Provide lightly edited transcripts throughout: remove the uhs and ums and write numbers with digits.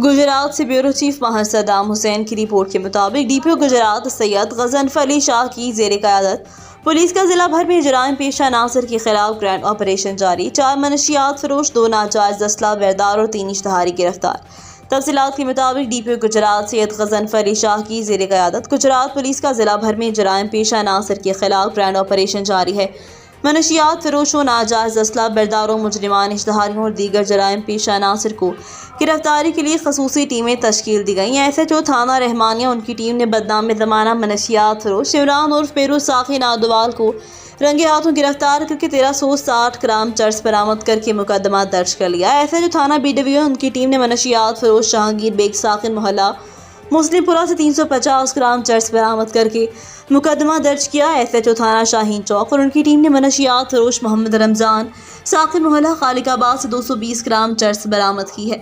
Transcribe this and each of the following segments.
गुजरात से bureau chief माहिर सद्दाम हुसैन की रिपोर्ट के मुताबिक डीपीओ गुजरात सैयद गजनफर अली शाह की जेर क़यादत पुलिस का जिला भर में जराइम पेशा नासर के खिलाफ ग्रैंड ऑपरेशन जारी। 4 मनशियात फरोश, 2 नाजायज असला बरदार और 3 इश्तहारी गिरफ्तार। तफसीलात के मुताबिक डीपीओ गुजरात सैयद गजनफर अली शाह की जेर क़यादत गुजरात पुलिस का जिला भर में जराइम पेशा नासर के खिलाफ ग्रैंड ऑपरेशन जारी है। मनशियात फरोशों, नाजायज असला बरदारों, मुजरिमान, इश्तहारियों और दीगर जराइम पेशा नासर को गिरफ्तारी के लिए खसूसी टीमें तश्कील दी गई हैं। SHO थाना रहमानिया उनकी टीम ने बदनाम ज़माना मनशियात फरोश शिवरान उर्फ पेरू साखी नादवाल को रंगे हाथों गिरफ्तार करके 1360 ग्राम चर्स बरामद करके मुकदमा दर्ज कर लिया। SHO थाना B डिवीजन उनकी टीम ने मनशियात फरोश जहांगीर बेग साकिन मोहल्ला मुस्लिमपुरा से 350 ग्राम चर्स बरामद करके मुकदमा दर्ज किया। SHO थाना शाहीन चौक और उनकी टीम ने मनशियात फरोश मोहम्मद रमज़ान साकिन मोहल्ला खालिकाबाद से 220 ग्राम चर्स बरामद की है।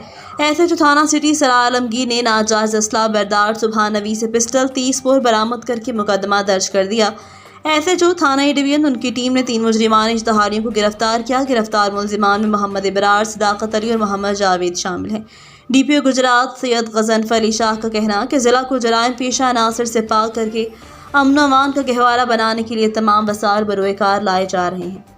SHO थाना सिटी सराय आलमगीर ने नाजायज असला बरदार सुबहान नवी से पिस्टल 30 बोर बरामद करके मुकदमा दर्ज कर दिया। SHO थाना ए डिवीजन उनकी टीम ने 3 मुजरिमान इश्तहारियों को गिरफ्तार किया। गिरफ्तार मुलजिमान में मोहम्मद इबरार, सदाकत अली और मोहम्मद जावेद शामिल हैं। डीपीओ गुजरात सैयद गजनफर अली शाह का कहना कि ज़िला को जराइम पेशा नासर से पाक करके अमन अमान का गहवारा बनाने के लिए तमाम वसाइल बरोए कार लाए जा रहे हैं।